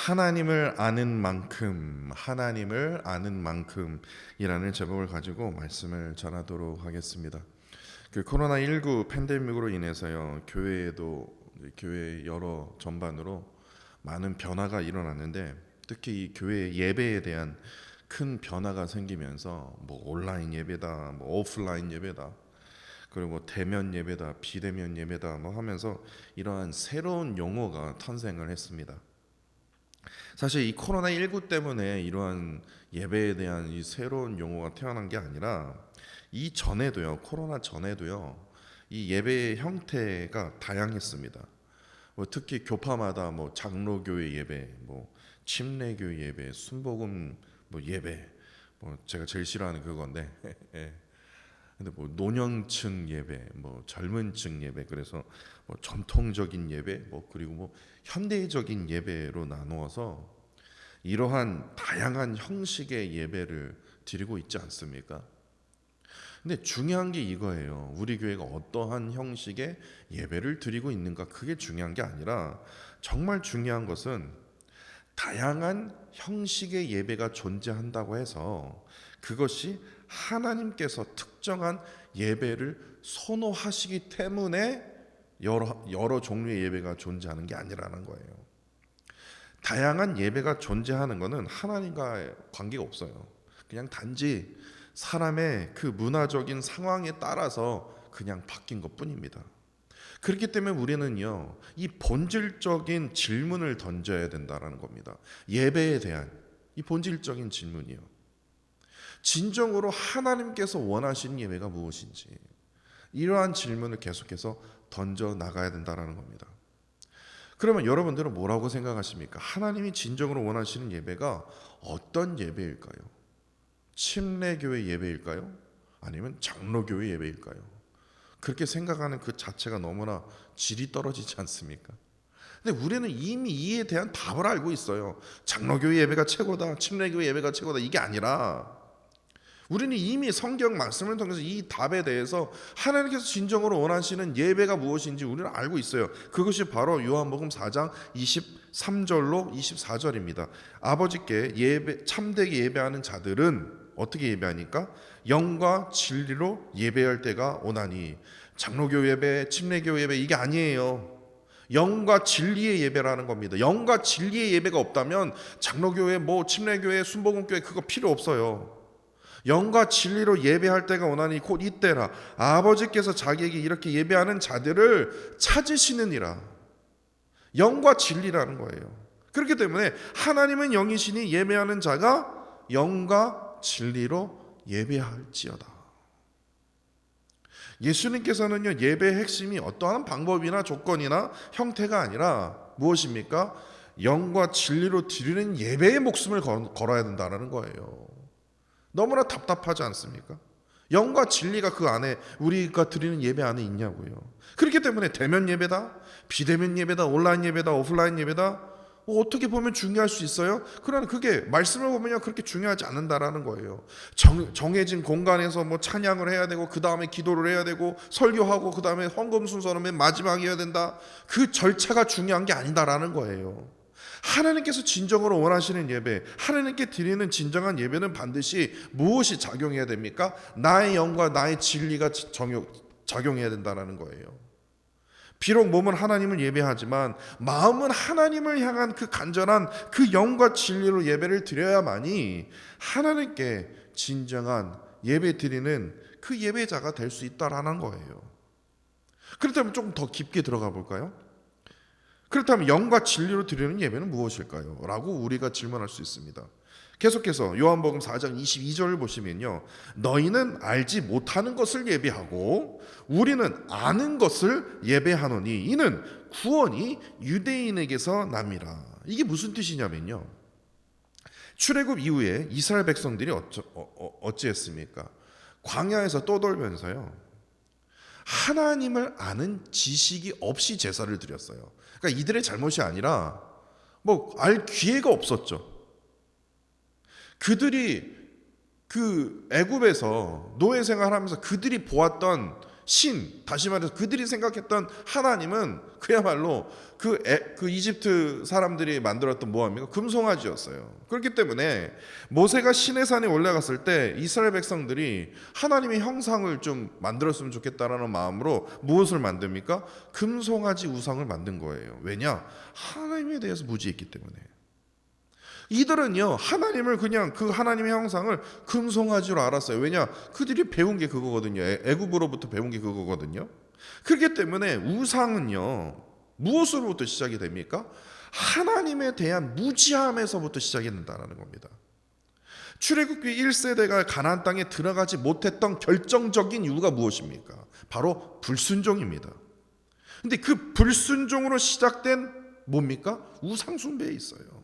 하나님을 아는 만큼, 하나님을 아는 만큼이라는 제목을 가지고 말씀을 전하도록 하겠습니다. 그 코로나19 팬데믹으로 인해서요, 교회 여러 전반으로 많은 변화가 일어났는데, 특히 이 교회 예배에 대한 큰 변화가 생기면서 뭐 온라인 예배다, 뭐 오프라인 예배다, 그리고 뭐 대면 예배다, 비대면 예배다 뭐 하면서 이러한 새로운 용어가 탄생을 했습니다. 사실 이 코로나19 때문에 이러한 예배에 대한 이 새로운 용어가 태어난 게 아니라 이 전에도요, 코로나 전에도요, 이 예배의 형태가 다양했습니다. 뭐 특히 교파마다 뭐 장로교회 예배, 뭐 침례교회 예배, 순복음 뭐 예배, 뭐 제가 제일 싫어하는 그건데, 예. 근데 뭐 노년층 예배, 뭐 젊은층 예배, 그래서 뭐 전통적인 예배, 뭐 그리고 뭐 현대적인 예배로 나누어서 이러한 다양한 형식의 예배를 드리고 있지 않습니까? 근데 중요한 게 이거예요. 우리 교회가 어떠한 형식의 예배를 드리고 있는가, 그게 중요한 게 아니라 정말 중요한 것은 다양한 형식의 예배가 존재한다고 해서 그것이 하나님께서 특정한 예배를 선호하시기 때문에 여러 종류의 예배가 존재하는 게 아니라는 거예요. 다양한 예배가 존재하는 것은 하나님과 관계가 없어요. 그냥 단지 사람의 그 문화적인 상황에 따라서 그냥 바뀐 것뿐입니다. 그렇기 때문에 우리는요, 이 본질적인 질문을 던져야 된다라는 겁니다. 예배에 대한 이 본질적인 질문이요. 진정으로 하나님께서 원하시는 예배가 무엇인지, 이러한 질문을 계속해서 던져 나가야 된다라는 겁니다. 그러면 여러분들은 뭐라고 생각하십니까? 하나님이 진정으로 원하시는 예배가 어떤 예배일까요? 침례교회 예배일까요? 아니면 장로교회 예배일까요? 그렇게 생각하는 그 자체가 너무나 질이 떨어지지 않습니까? 근데 우리는 이미 이에 대한 답을 알고 있어요. 장로교회 예배가 최고다, 침례교회 예배가 최고다, 이게 아니라 우리는 이미 성경 말씀을 통해서 이 답에 대해서 하나님께서 진정으로 원하시는 예배가 무엇인지 우리는 알고 있어요. 그것이 바로 요한복음 4장 23절로 24절입니다. 아버지께 참되게 예배하는 자들은 어떻게 예배하니까? 영과 진리로 예배할 때가 오나니. 장로교 예배, 침례교 예배, 이게 아니에요. 영과 진리의 예배라는 겁니다. 영과 진리의 예배가 없다면 장로교회, 뭐 침례교회, 순복음교회 그거 필요 없어요. 영과 진리로 예배할 때가 오나니 곧 이때라. 아버지께서 자기에게 이렇게 예배하는 자들을 찾으시느니라. 영과 진리라는 거예요. 그렇기 때문에 하나님은 영이시니 예배하는 자가 영과 진리로 예배할지어다. 예수님께서는요, 예배의 핵심이 어떠한 방법이나 조건이나 형태가 아니라 무엇입니까? 영과 진리로 드리는 예배의 목숨을 걸어야 된다는 거예요. 너무나 답답하지 않습니까? 영과 진리가 그 안에, 우리가 드리는 예배 안에 있냐고요. 그렇기 때문에 대면 예배다, 비대면 예배다, 온라인 예배다, 오프라인 예배다, 어떻게 보면 중요할 수 있어요. 그러나 그게 말씀을 보면요, 그렇게 중요하지 않는다라는 거예요. 정해진 공간에서 뭐 찬양을 해야 되고, 그 다음에 기도를 해야 되고, 설교하고, 그 다음에 헌금 순서는 맨 마지막에 해야 된다, 그 절차가 중요한 게 아니다라는 거예요. 하나님께서 진정으로 원하시는 예배, 하나님께 드리는 진정한 예배는 반드시 무엇이 작용해야 됩니까? 나의 영과 나의 진리가 작용해야 된다는 거예요. 비록 몸은 하나님을 예배하지만 마음은 하나님을 향한 그 간절한 그 영과 진리로 예배를 드려야만이 하나님께 진정한 예배 드리는 그 예배자가 될 수 있다라는 거예요. 그렇다면 조금 더 깊게 들어가 볼까요? 그렇다면 영과 진리로 드리는 예배는 무엇일까요? 라고 우리가 질문할 수 있습니다. 계속해서 요한복음 4장 22절을 보시면요, 너희는 알지 못하는 것을 예배하고 우리는 아는 것을 예배하노니 이는 구원이 유대인에게서 남이라. 이게 무슨 뜻이냐면요, 출애굽 이후에 이스라엘 백성들이 어찌했습니까? 광야에서 떠돌면서요, 하나님을 아는 지식이 없이 제사를 드렸어요. 그러니까 이들의 잘못이 아니라 뭐 알 기회가 없었죠. 그들이 그 애굽에서 노예 생활하면서 그들이 보았던 다시 말해서 그들이 생각했던 하나님은 그야말로 그 이집트 사람들이 만들었던 뭐합니까? 금송아지였어요. 그렇기 때문에 모세가 시내산에 올라갔을 때 이스라엘 백성들이 하나님의 형상을 좀 만들었으면 좋겠다라는 마음으로 무엇을 만듭니까? 금송아지 우상을 만든 거예요. 왜냐? 하나님에 대해서 무지했기 때문에. 이들은요, 하나님을 그냥 그 하나님의 형상을 금송아지로 알았어요. 왜냐? 그들이 배운 게 그거거든요. 애굽으로부터 배운 게 그거거든요. 그렇기 때문에 우상은요, 무엇으로부터 시작이 됩니까? 하나님에 대한 무지함에서부터 시작이 된다는 겁니다. 출애굽기 1세대가 가나안 땅에 들어가지 못했던 결정적인 이유가 무엇입니까? 바로 불순종입니다. 근데 그 불순종으로 시작된 뭡니까? 우상 숭배에 있어요.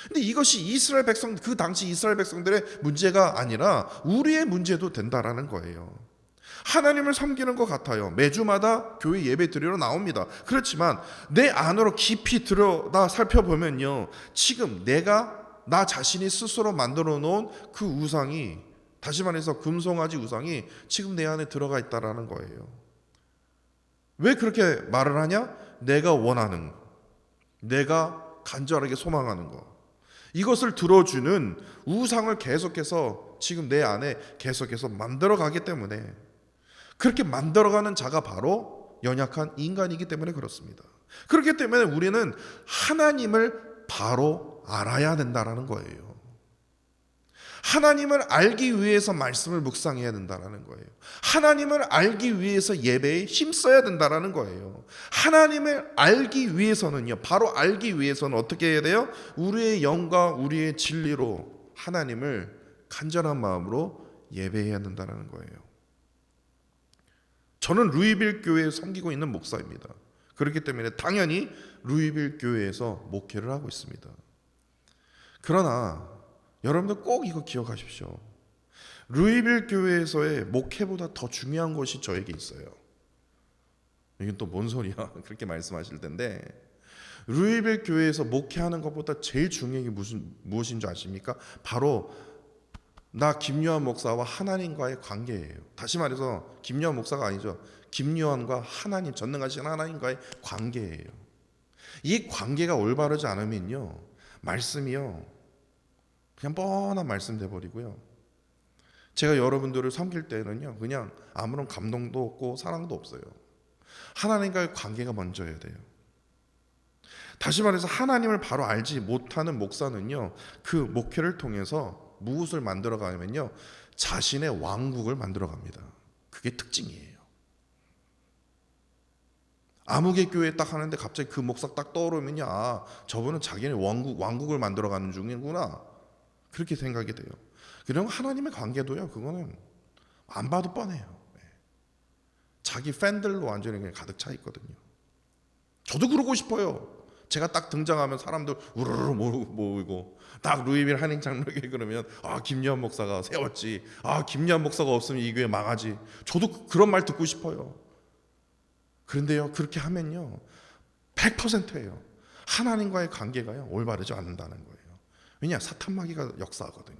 근데 이것이 이스라엘 백성, 그 당시 이스라엘 백성들의 문제가 아니라 우리의 문제도 된다라는 거예요. 하나님을 섬기는 것 같아요. 매주마다 교회 예배 드리러 나옵니다. 그렇지만 내 안으로 깊이 들여다 살펴보면요, 지금 나 자신이 스스로 만들어 놓은 그 우상이, 다시 말해서 금송아지 우상이 지금 내 안에 들어가 있다라는 거예요. 왜 그렇게 말을 하냐? 내가 원하는, 내가 간절하게 소망하는 것, 이것을 들어주는 우상을 계속해서 지금 내 안에 계속해서 만들어가기 때문에, 그렇게 만들어가는 자가 바로 연약한 인간이기 때문에 그렇습니다. 그렇기 때문에 우리는 하나님을 바로 알아야 된다는 거예요. 하나님을 알기 위해서 말씀을 묵상해야 된다는 거예요. 하나님을 알기 위해서 예배에 힘써야 된다는 거예요. 하나님을 알기 위해서는요, 바로 알기 위해서는 어떻게 해야 돼요? 우리의 영과 우리의 진리로 하나님을 간절한 마음으로 예배해야 된다는 거예요. 저는 루이빌 교회에 섬기고 있는 목사입니다. 그렇기 때문에 당연히 루이빌 교회에서 목회를 하고 있습니다. 그러나 여러분들 꼭 이거 기억하십시오. 루이빌 교회에서의 목회보다 더 중요한 것이 저에게 있어요. 이건 또 뭔 소리야? 그렇게 말씀하실 텐데, 루이빌 교회에서 목회하는 것보다 제일 중요한 게 무엇인 줄 아십니까? 바로 나 김요한 목사와 하나님과의 관계예요. 다시 말해서 김요한 목사가 아니죠. 김요한과 하나님, 전능하신 하나님과의 관계예요. 이 관계가 올바르지 않으면요, 말씀이요, 그냥 뻔한 말씀 돼버리고요. 제가 여러분들을 섬길 때는요, 그냥 아무런 감동도 없고 사랑도 없어요. 하나님과의 관계가 먼저여야 돼요. 다시 말해서 하나님을 바로 알지 못하는 목사는요, 그 목회를 통해서 무엇을 만들어 가냐면요, 자신의 왕국을 만들어 갑니다. 그게 특징이에요. 아무개 교회 딱 하는데 갑자기 그 목사 딱 떠오르면요, 아, 저분은 자기네 왕국을 만들어 가는 중이구나, 그렇게 생각이 돼요. 그럼 하나님의 관계도요, 그거는 안 봐도 뻔해요. 자기 팬들로 완전히 그냥 가득 차 있거든요. 저도 그러고 싶어요. 제가 딱 등장하면 사람들 우르르 모이고, 딱 루이빌 한인 장로에게 그러면, 아, 김요한 목사가 세웠지, 아, 김요한 목사가 없으면 이 교회 망하지. 저도 그런 말 듣고 싶어요. 그런데요, 그렇게 하면요, 100%예요. 하나님과의 관계가요, 올바르지 않는다는 거예요. 왜냐? 사탄 마귀가 역사하거든요.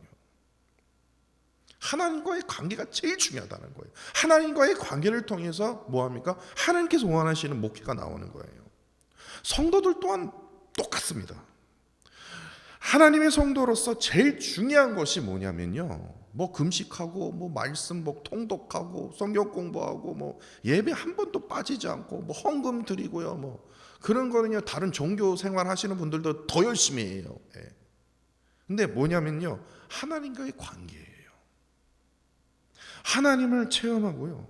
하나님과의 관계가 제일 중요하다는 거예요. 하나님과의 관계를 통해서 뭐합니까? 하나님께서 원하시는 목회가 나오는 거예요. 성도들 또한 똑같습니다. 하나님의 성도로서 제일 중요한 것이 뭐냐면요, 뭐 금식하고, 뭐 말씀 뭐 통독하고, 성경 공부하고, 뭐 예배 한 번도 빠지지 않고, 뭐 헌금 드리고요, 뭐 그런 거는요, 다른 종교 생활 하시는 분들도 더 열심히 해요. 근데 뭐냐면요, 하나님과의 관계예요. 하나님을 체험하고요,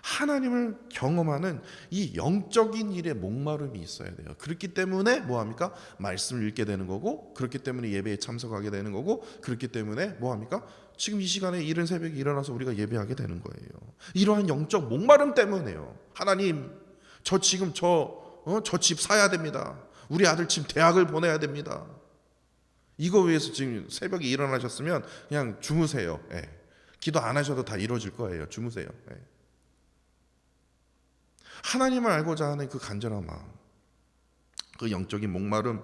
하나님을 경험하는 이 영적인 일에 목마름이 있어야 돼요. 그렇기 때문에 뭐합니까? 말씀을 읽게 되는 거고, 그렇기 때문에 예배에 참석하게 되는 거고, 그렇기 때문에 뭐합니까? 지금 이 시간에 이른 새벽에 일어나서 우리가 예배하게 되는 거예요. 이러한 영적 목마름 때문에요. 하나님, 저 지금 저 집 사야 됩니다. 우리 아들 지금 대학을 보내야 됩니다. 이거 위해서 지금 새벽에 일어나셨으면 그냥 주무세요. 기도 안 하셔도 다 이루어질 거예요. 주무세요. 하나님을 알고자 하는 그 간절한 마음, 그 영적인 목마름,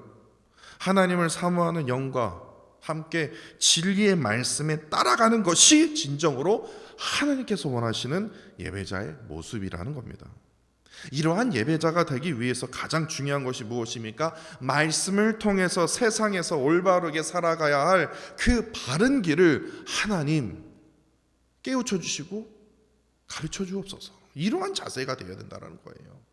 하나님을 사모하는 영과 함께 진리의 말씀에 따라가는 것이 진정으로 하나님께서 원하시는 예배자의 모습이라는 겁니다. 이러한 예배자가 되기 위해서 가장 중요한 것이 무엇입니까? 말씀을 통해서 세상에서 올바르게 살아가야 할 그 바른 길을 하나님 깨우쳐 주시고 가르쳐 주옵소서. 이러한 자세가 되어야 된다는 거예요.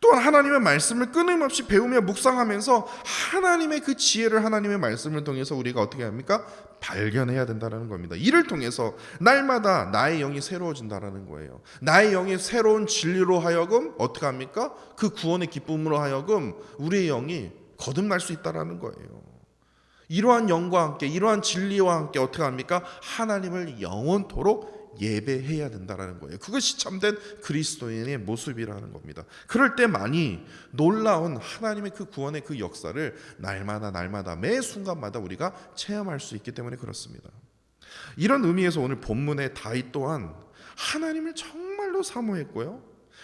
또한 하나님의 말씀을 끊임없이 배우며 묵상하면서 하나님의 그 지혜를 하나님의 말씀을 통해서 우리가 어떻게 합니까? 발견해야 된다는 겁니다. 이를 통해서 날마다 나의 영이 새로워진다는 거예요. 나의 영이 새로운 진리로 하여금 어떻게 합니까? 그 구원의 기쁨으로 하여금 우리의 영이 거듭날 수 있다는 거예요. 이러한 영과 함께 이러한 진리와 함께 어떻게 합니까? 하나님을 영원토록 예배해야 된다는 거예요. 그것이 참된 그리스도인의 모습이라는 겁니다. 그럴 때만이 놀라운 하나님의 그 구원의 그 역사를 날마다 매 순간마다 우리가 체험할 수 있기 때문에 그렇습니다. 이런 의미에서 오늘 본문의 다윗 또한 하나님을 정말로 사모했고요.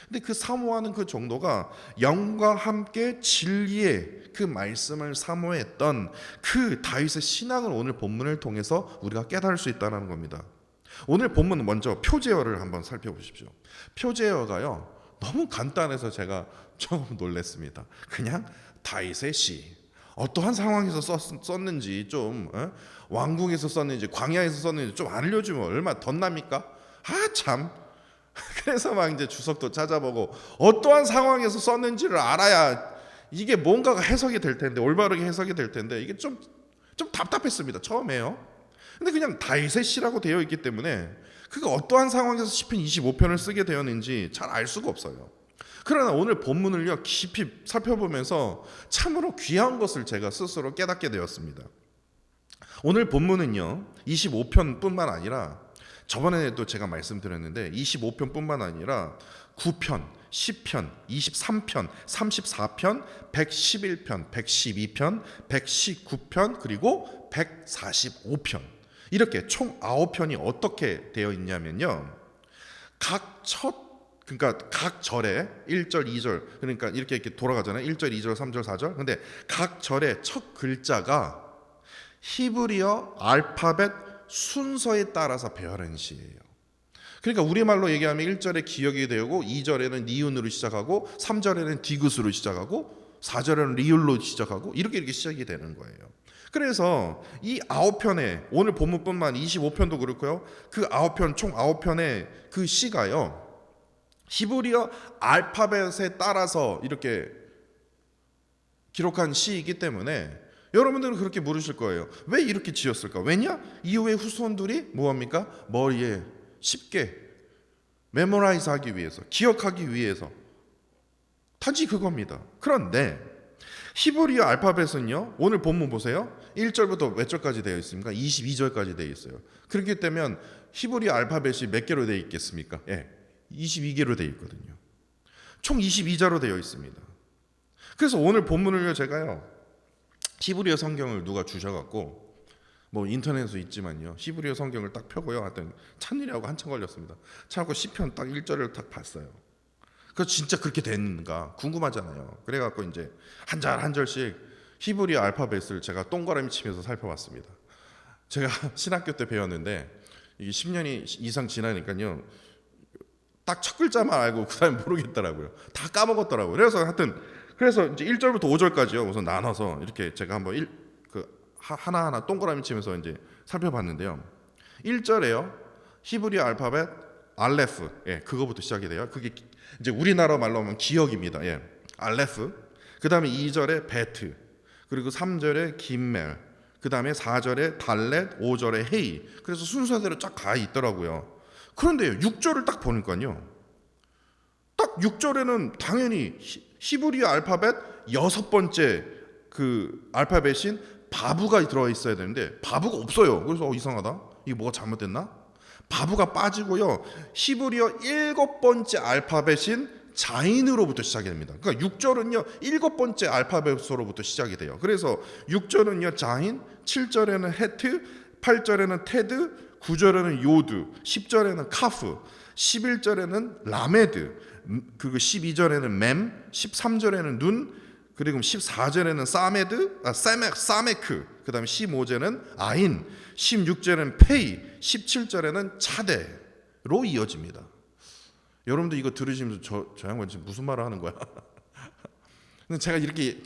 근데 그 사모하는 그 정도가 영과 함께 진리의 그 말씀을 사모했던 그 다윗의 신앙을 오늘 본문을 통해서 우리가 깨달을 수 있다는 겁니다. 오늘 본문은 먼저 표제어를 한번 살펴보십시오. 표제어가요 너무 간단해서 제가 좀 놀랐습니다. 그냥 다윗의 시, 어떠한 상황에서 썼는지 좀 왕궁에서 썼는지 광야에서 썼는지 좀 알려주면 얼마나 덧납니까? 참 그래서 막 이제 주석도 찾아보고 어떠한 상황에서 썼는지를 알아야 이게 뭔가가 해석이 될 텐데, 올바르게 해석이 될 텐데 이게 좀 답답했습니다. 처음에요. 근데 그냥 다윗의 시라고 되어 있기 때문에 그가 어떠한 상황에서 시편 25편을 쓰게 되었는지 잘 알 수가 없어요. 그러나 오늘 본문을요 깊이 살펴보면서 참으로 귀한 것을 제가 스스로 깨닫게 되었습니다. 오늘 본문은요 25편뿐만 아니라 저번에도 제가 말씀드렸는데 25편뿐만 아니라 9편, 10편, 23편, 34편, 111편, 112편, 119편 그리고 145편 이렇게 총 9편이 어떻게 되어 있냐면요. 각 절에 1절, 2절 그러니까 이렇게 돌아가잖아요. 1절, 2절, 3절, 4절. 근데 각 절의 첫 글자가 히브리어 알파벳 순서에 따라서 배열한 시예요. 그러니까 우리말로 얘기하면 1절에 기역이 되고 2절에는 니은으로 시작하고 3절에는 디귿으로 시작하고 4절에는 리을로 시작하고 이렇게 시작이 되는 거예요. 그래서 이 9편의 오늘 본문뿐만 25편도 그렇고요. 그 9편 총 9편의 그 시가요. 히브리어 알파벳에 따라서 이렇게 기록한 시이기 때문에 여러분들은 그렇게 물으실 거예요. 왜 이렇게 지었을까? 왜냐? 이후의 후손들이 뭐합니까? 머리에 쉽게 메모라이즈 하기 위해서, 기억하기 위해서 단지 그겁니다. 그런데 히브리어 알파벳은요 오늘 본문 보세요. 1절부터 몇 절까지 되어 있습니까? 22절까지 되어 있어요. 그렇기 때문에 히브리어 알파벳이 몇 개로 되어 있겠습니까? 22개로 되어 있거든요. 총 22자로 되어 있습니다. 그래서 오늘 본문을요 제가요 히브리어 성경을 누가 주셔갖고 뭐 인터넷에도 있지만요 히브리어 성경을 딱 펴고요 하여튼 찾느라고 한참 걸렸습니다. 찾고 시편 딱 1절을 딱 봤어요. 그 진짜 그렇게 됐는가 궁금하잖아요. 그래갖고 이제 한 절 한 절씩 히브리어 알파벳을 제가 동그라미 치면서 살펴봤습니다. 제가 신학교 때 배웠는데 이게 10년이 이상 지나니까요 딱 첫 글자만 알고 그다음에 모르겠더라고요. 다 까먹었더라고요. 그래서 이제 1절부터 5절까지요 우선 나눠서 이렇게 제가 한번 하나하나 동그라미 치면서 이제 살펴봤는데요. 1절에요 히브리어 알파벳 알레프, 그거부터 시작이 돼요. 그게 이제 우리나라 말로 하면 기역입니다. 알레프. 그 다음에 2절에 베트, 그리고 3절에 김멜, 그 다음에 4절에 달렛, 5절에 헤이. 그래서 순서대로 쫙 가 있더라고요. 그런데 6절을 딱 보니까요, 딱 6절에는 당연히 히브리어 알파벳 6번째 그 알파벳인 바브가 들어 있어야 되는데 바브가 없어요. 그래서 이상하다. 이게 뭐가 잘못됐나? 바브가 빠지고요. 히브리어 7번째 알파벳인 자인으로부터 시작이 됩니다. 그러니까 6절은요 7번째 알파벳으로부터 시작이 돼요. 그래서 6절은요 자인, 7절에는 헤트, 8절에는 테드, 9절에는 요드, 10절에는 카프, 11절에는 라메드, 그리고 12절에는 맴, 13절에는 눈, 그리고 14절에는 사메크, 그 다음에 15절에는 아인, 16절에는 페이, 17절에는 차대로 이어집니다. 여러분도 이거 들으시면서 저 양반 지금 무슨 말을 하는 거야? 근데 제가 이렇게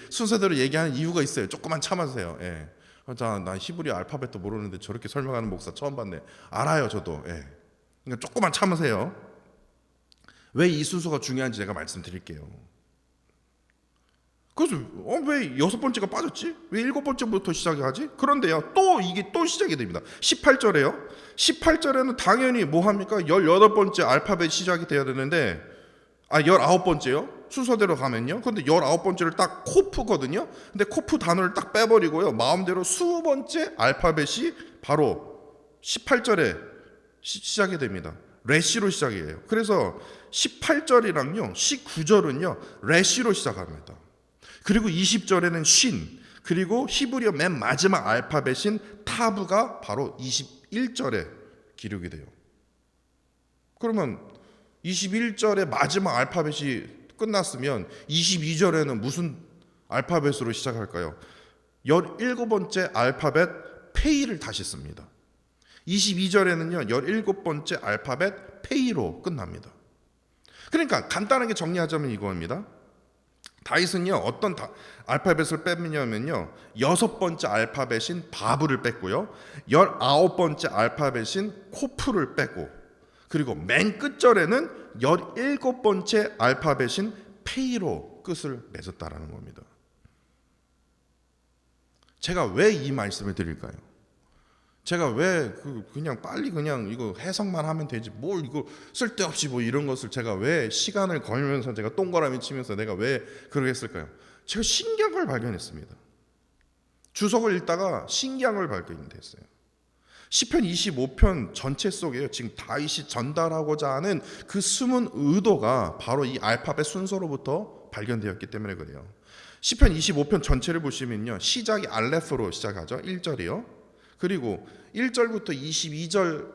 순서대로 얘기하는 이유가 있어요. 조금만 참아주세요. 예. 자, 나 히브리 알파벳도 모르는데 저렇게 설명하는 목사 처음 봤네. 알아요, 저도. 예. 그러니까 조금만 참으세요. 왜 이 순서가 중요한지 제가 말씀드릴게요. 그래서 왜 6번째가 빠졌지? 왜 7번째부터 시작하지? 그런데요, 이게 또 시작이 됩니다. 18절에요. 18절에는 당연히 뭐 합니까? 18번째 알파벳 시작이 돼야 되는데 19번째요. 순서대로 가면요. 근데 19번째를 딱 코프거든요. 근데 코프 단어를 딱 빼버리고요. 마음대로 20번째 알파벳이 바로 18절에 시작이 됩니다. 레시로 시작이에요. 그래서 18절이랑요 19절은요 레시로 시작합니다. 그리고 20절에는 신, 그리고 히브리어 맨 마지막 알파벳인 타브가 바로 21절에 기록이 돼요. 그러면 21절의 마지막 알파벳이 끝났으면 22절에는 무슨 알파벳으로 시작할까요? 17번째 알파벳 페이를 다시 씁니다. 22절에는요 17번째 알파벳 페이로 끝납니다. 그러니까 간단하게 정리하자면 이거입니다. 다윗은요 어떤 알파벳을 뺐냐면요 6번째 알파벳인 바브를 뺐고요 19번째 알파벳인 코프를 빼고, 그리고 맨 끝절에는 17번째 알파벳인 페이로 끝을 맺었다라는 겁니다. 제가 왜 이 말씀을 드릴까요? 제가 왜 그냥 빨리 그냥 이거 해석만 하면 되지 뭘 이거 쓸데없이 뭐 이런 것을 제가 왜 시간을 걸면서 제가 동그라미 치면서 내가 왜 그러겠을까요? 제가 신기한 걸 발견했습니다. 주석을 읽다가 신기한 걸 발견했어요. 시편 25편 전체 속에요. 지금 다윗이 전달하고자 하는 그 숨은 의도가 바로 이 알파벳 순서로부터 발견되었기 때문에 그래요. 시편 25편 전체를 보시면요. 시작이 알레프로 시작하죠. 1절이요. 그리고 1절부터 22절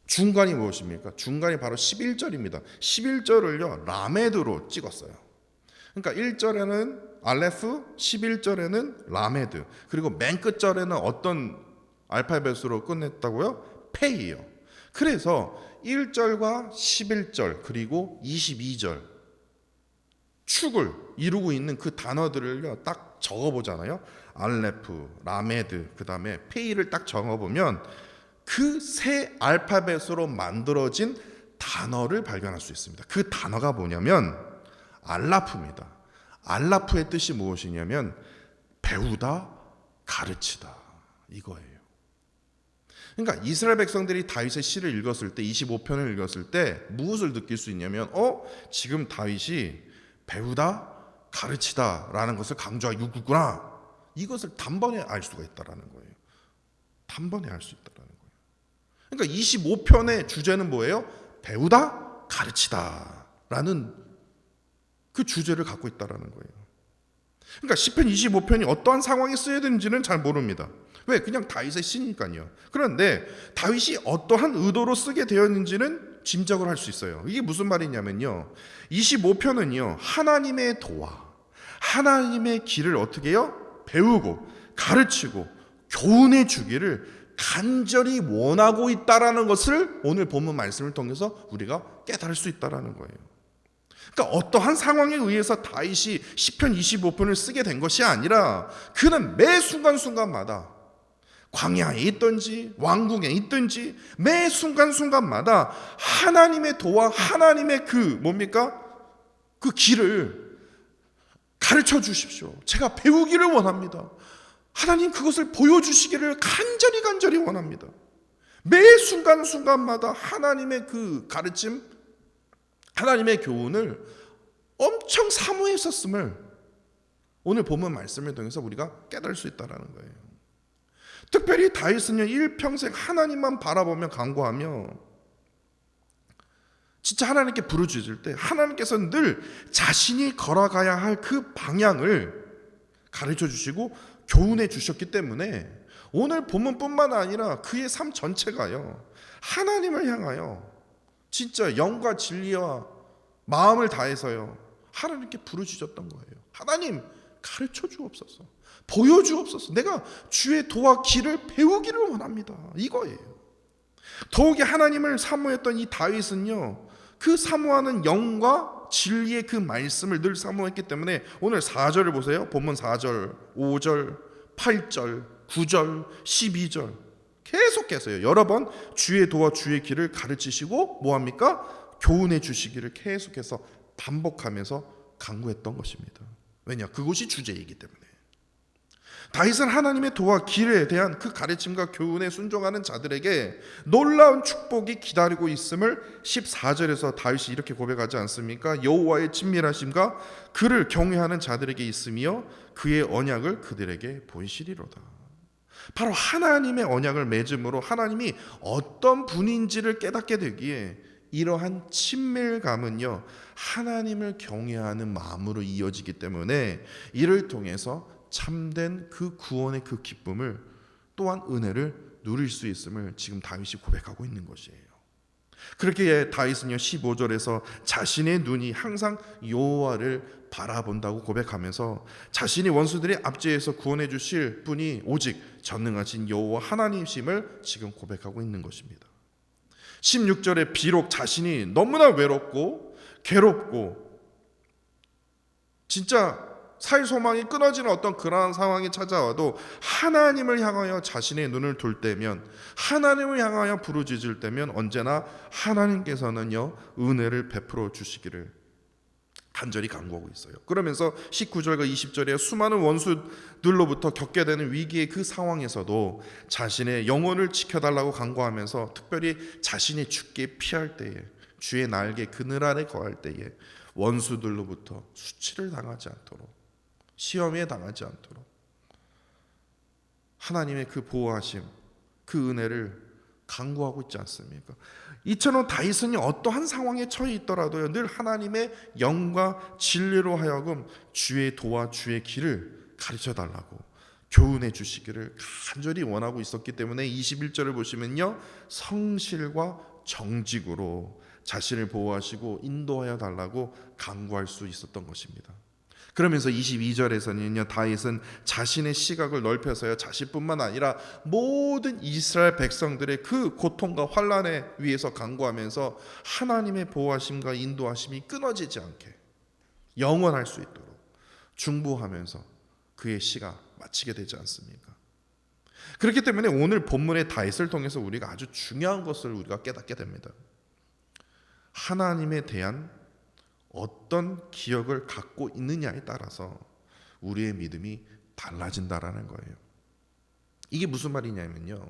중간이 무엇입니까? 중간이 바로 11절입니다. 11절을요 라메드로 찍었어요. 그러니까 1절에는 알레프, 11절에는 라메드, 그리고 맨 끝절에는 어떤 알파벳으로 끝냈다고요? 페이요. 그래서 1절과 11절 그리고 22절 축을 이루고 있는 그 단어들을요 딱 적어보잖아요. 알레프, 라메드, 그 다음에 페이를 딱 적어보면 그 세 알파벳으로 만들어진 단어를 발견할 수 있습니다. 그 단어가 뭐냐면 알라프입니다. 알라프의 뜻이 무엇이냐면 배우다, 가르치다 이거예요. 그러니까 이스라엘 백성들이 다윗의 시를 읽었을 때 25편을 읽었을 때 무엇을 느낄 수 있냐면 지금 다윗이 배우다, 가르치다 라는 것을 강조하고 있구나. 이것을 단번에 알 수가 있다라는 거예요. 단번에 알 수 있다라는 거예요. 그러니까 25편의 주제는 뭐예요? 배우다, 가르치다 라는 그 주제를 갖고 있다라는 거예요. 그러니까 시편 25편이 어떠한 상황에 쓰여야 되는지는 잘 모릅니다. 왜? 그냥 다윗의 시니까요. 그런데 다윗이 어떠한 의도로 쓰게 되었는지는 짐작을 할 수 있어요. 이게 무슨 말이냐면요 25편은요 하나님의 도와, 하나님의 길을 어떻게 해요? 배우고 가르치고 교훈해 주기를 간절히 원하고 있다라는 것을 오늘 본문 말씀을 통해서 우리가 깨달을 수 있다라는 거예요. 그러니까 어떠한 상황에 의해서 다윗이 시편 25편을 쓰게 된 것이 아니라 그는 매 순간순간마다 광야에 있든지 왕궁에 있든지 매 순간순간마다 하나님의 도와 하나님의 그 길을 가르쳐 주십시오. 제가 배우기를 원합니다. 하나님 그것을 보여주시기를 간절히 원합니다. 매 순간순간마다 하나님의 그 가르침, 하나님의 교훈을 엄청 사모했었음을 오늘 본문 말씀을 통해서 우리가 깨달을 수 있다는 거예요. 특별히 다윗은요 일평생 하나님만 바라보며 간구하며 진짜 하나님께 부르짖을 때 하나님께서는 늘 자신이 걸어가야 할 그 방향을 가르쳐 주시고 교훈해 주셨기 때문에 오늘 본문뿐만 아니라 그의 삶 전체가요 하나님을 향하여 진짜 영과 진리와 마음을 다해서요 하나님께 부르짖었던 거예요. 하나님, 가르쳐 주옵소서, 보여주옵소서. 내가 주의 도와 길을 배우기를 원합니다. 이거예요. 더욱이 하나님을 사모했던 이 다윗은요, 그 사모하는 영과 진리의 그 말씀을 늘 사모했기 때문에 오늘 4절을 보세요. 본문 4절, 5절, 8절, 9절, 12절 계속해서요, 여러 번 주의 도와 주의 길을 가르치시고 뭐합니까? 교훈해 주시기를 계속해서 반복하면서 강구했던 것입니다. 왜냐? 그것이 주제이기 때문에. 다윗은 하나님의 도와 길에 대한 그 가르침과 교훈에 순종하는 자들에게 놀라운 축복이 기다리고 있음을 14절에서 다윗이 이렇게 고백하지 않습니까? 여호와의 친밀하심과 그를 경외하는 자들에게 있으며 그의 언약을 그들에게 보이시리로다. 바로 하나님의 언약을 맺음으로 하나님이 어떤 분인지를 깨닫게 되기에 이러한 친밀감은요, 하나님을 경외하는 마음으로 이어지기 때문에 이를 통해서 참된 그 구원의 그 기쁨을, 또한 은혜를 누릴 수 있음을 지금 다윗이 고백하고 있는 것이에요. 그렇게 다윗은요 15절에서 자신의 눈이 항상 여호와를 바라본다고 고백하면서 자신이 원수들의 압제에서 구원해 주실 분이 오직 전능하신 여호와 하나님이심을 지금 고백하고 있는 것입니다. 16절에 비록 자신이 너무나 외롭고 괴롭고 진짜 살 소망이 끊어지는 어떤 그러한 상황이 찾아와도 하나님을 향하여 자신의 눈을 돌 때면, 하나님을 향하여 부르짖을 때면 언제나 하나님께서는요 은혜를 베풀어 주시기를 간절히 간구하고 있어요. 그러면서 19절과 20절에 수많은 원수들로부터 겪게 되는 위기의 그 상황에서도 자신의 영혼을 지켜달라고 간구하면서 특별히 자신이 죽게 피할 때에, 주의 날개 그늘 아래 거할 때에 원수들로부터 수치를 당하지 않도록, 시험에 당하지 않도록 하나님의 그 보호하심, 그 은혜를 간구하고 있지 않습니까? 이처럼 다윗은 어떠한 상황에 처해 있더라도요 늘 하나님의 영과 진리로 하여금 주의 도와 주의 길을 가르쳐 달라고 교훈해 주시기를 간절히 원하고 있었기 때문에 21절을 보시면요, 성실과 정직으로 자신을 보호하시고 인도하여 달라고 간구할 수 있었던 것입니다. 그러면서 22절에서는요 다윗은 자신의 시각을 넓혀서요 자신뿐만 아니라 모든 이스라엘 백성들의 그 고통과 환난에 위해서 간구하면서 하나님의 보호하심과 인도하심이 끊어지지 않게 영원할 수 있도록 중보하면서 그의 시가 마치게 되지 않습니까? 그렇기 때문에 오늘 본문의 다윗을 통해서 우리가 아주 중요한 것을 우리가 깨닫게 됩니다. 하나님에 대한 어떤 기억을 갖고 있느냐에 따라서 우리의 믿음이 달라진다라는 거예요. 이게 무슨 말이냐면요,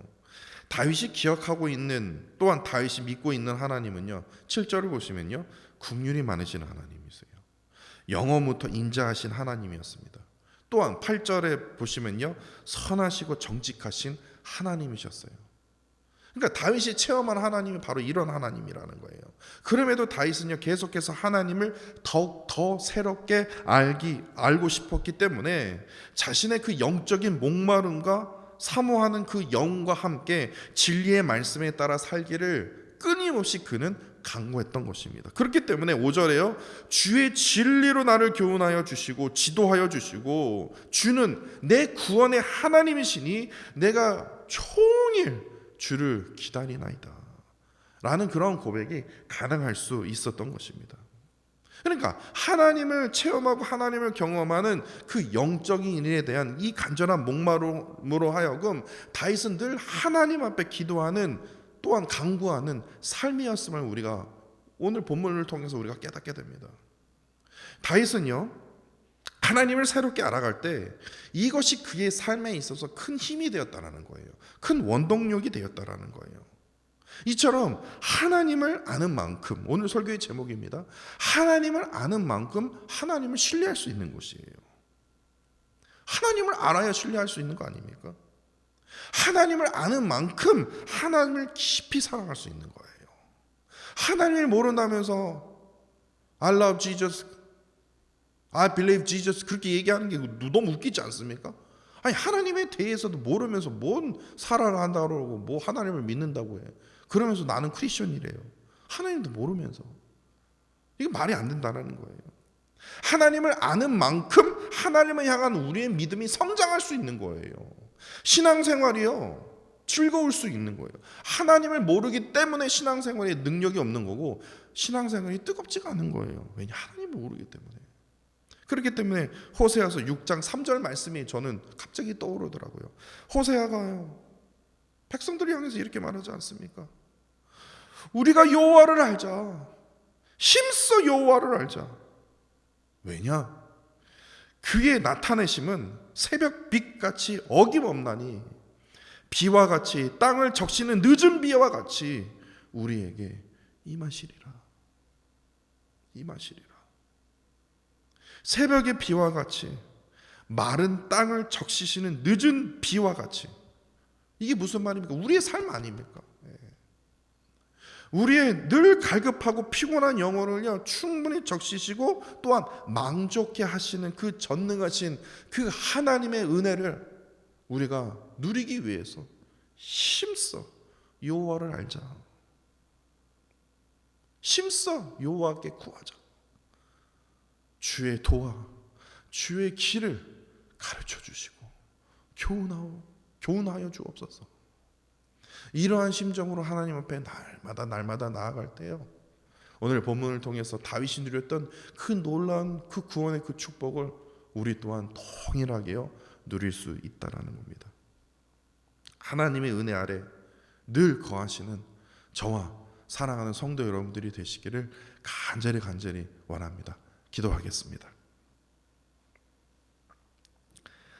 다윗이 기억하고 있는, 또한 다윗이 믿고 있는 하나님은요 7절을 보시면요 긍휼이 많으신 하나님이세요. 영원부터 인자하신 하나님이었습니다. 또한 8절에 보시면요 선하시고 정직하신 하나님이셨어요. 그러니까 다윗이 체험한 하나님이 바로 이런 하나님이라는 거예요. 그럼에도 다윗은요 계속해서 하나님을 더욱 더 새롭게 알고 싶었기 때문에 자신의 그 영적인 목마름과 사모하는 그 영과 함께 진리의 말씀에 따라 살기를 끊임없이 그는 간구했던 것입니다. 그렇기 때문에 5절에요 주의 진리로 나를 교훈하여 주시고 지도하여 주시고 주는 내 구원의 하나님이시니 내가 종일 주를 기다리나이다 라는 그런 고백이 가능할 수 있었던 것입니다. 그러니까 하나님을 체험하고 하나님을 경험하는 그 영적인 일에 대한 이 간절한 목마름으로 하여금 다윗은 늘 하나님 앞에 기도하는, 또한 간구하는 삶이었음을 우리가 오늘 본문을 통해서 우리가 깨닫게 됩니다. 다윗은요 하나님을 새롭게 알아갈 때 이것이 그의 삶에 있어서 큰 힘이 되었다라는 거예요. 큰 원동력이 되었다라는 거예요. 이처럼 하나님을 아는 만큼, 오늘 설교의 제목입니다. 하나님을 아는 만큼 하나님을 신뢰할 수 있는 것이에요. 하나님을 알아야 신뢰할 수 있는 거 아닙니까? 하나님을 아는 만큼 하나님을 깊이 사랑할 수 있는 거예요. 하나님을 모른다면서 I love Jesus, I believe Jesus 그렇게 얘기하는 게 너무 웃기지 않습니까? 아니 하나님에 대해서도 모르면서 뭔 사랑을 한다고 그러고 뭐 하나님을 믿는다고 해. 그러면서 나는 크리스천이래요. 하나님도 모르면서. 이게 말이 안 된다는 거예요. 하나님을 아는 만큼 하나님을 향한 우리의 믿음이 성장할 수 있는 거예요. 신앙생활이요, 즐거울 수 있는 거예요. 하나님을 모르기 때문에 신앙생활에 능력이 없는 거고, 신앙생활이 뜨겁지가 않은 거예요. 왜냐? 하나님을 모르기 때문에. 그렇기 때문에 호세아서 6장 3절 말씀이 저는 갑자기 떠오르더라고요. 호세아가요, 백성들을 향해서 이렇게 말하지 않습니까? 우리가 여호와를 알자. 힘써 여호와를 알자. 왜냐? 그의 나타내심은 새벽 빛같이 어김없나니 비와 같이 땅을 적시는 늦은 비와 같이 우리에게 임하시리라. 임하시리라. 새벽의 비와 같이, 마른 땅을 적시시는 늦은 비와 같이. 이게 무슨 말입니까? 우리의 삶 아닙니까? 우리의 늘 갈급하고 피곤한 영혼을요 충분히 적시시고 또한 만족해 하시는 그 전능하신 그 하나님의 은혜를 우리가 누리기 위해서 힘써 여호와를 알자. 힘써 여호와께 구하자. 주의 도와, 주의 길을 가르쳐 주시고 교훈하여 주옵소서. 이러한 심정으로 하나님 앞에 날마다 나아갈 때요, 오늘 본문을 통해서 다윗이 누렸던 그 놀라운 그 구원의 그 축복을 우리 또한 동일하게요 누릴 수 있다라는 겁니다. 하나님의 은혜 아래 늘 거하시는 저와 사랑하는 성도 여러분들이 되시기를 간절히 원합니다. 기도하겠습니다.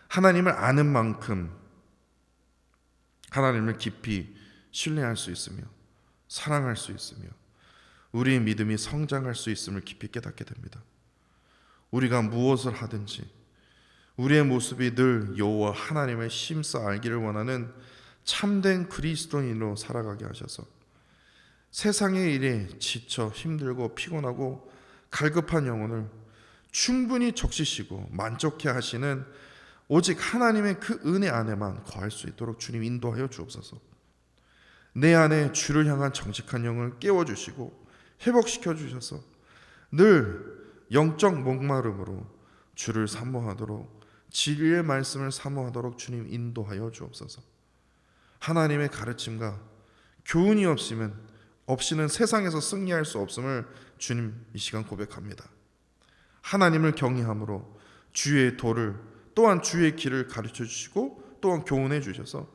하나님을 아는 만큼 하나님을 깊이 신뢰할 수 있으며 사랑할 수 있으며 우리의 믿음이 성장할 수 있음을 깊이 깨닫게 됩니다. 우리가 무엇을 하든지 우리의 모습이 늘 여호와 하나님을 힘써 알기를 원하는 참된 그리스도인으로 살아가게 하셔서 세상의 일에 지쳐 힘들고 피곤하고 갈급한 영혼을 충분히 적시시고 만족해 하시는 오직 하나님의 그 은혜 안에만 거할 수 있도록 주님 인도하여 주옵소서. 내 안에 주를 향한 정직한 영을 깨워주시고 회복시켜 주셔서 늘 영적 목마름으로 주를 사모하도록, 진리의 말씀을 사모하도록 주님 인도하여 주옵소서. 하나님의 가르침과 교훈이 없이는 세상에서 승리할 수 없음을 주님 이 시간 고백합니다. 하나님을 경외함으로 주의 도를 또한 주의 길을 가르쳐 주시고 또한 교훈해 주셔서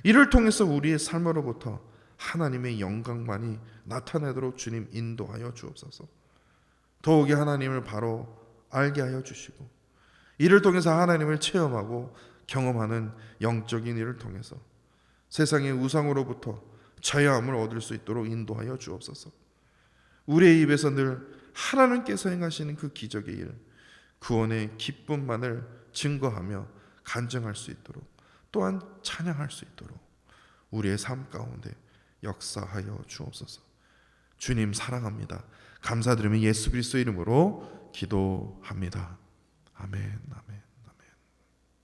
이를 통해서 우리의 삶으로부터 하나님의 영광만이 나타내도록 주님 인도하여 주옵소서. 더욱이 하나님을 바로 알게 하여 주시고 이를 통해서 하나님을 체험하고 경험하는 영적인 일을 통해서 세상의 우상으로부터 자유함을 얻을 수 있도록 인도하여 주옵소서. 우리의 입에서 늘 하나님께서 행하시는 그 기적의 일, 구원의 기쁨만을 증거하며 간증할 수 있도록 또한 찬양할 수 있도록 우리의 삶 가운데 역사하여 주옵소서. 주님 사랑합니다. 감사드리며 예수 그리스도 이름으로 기도합니다. 아멘. 아멘.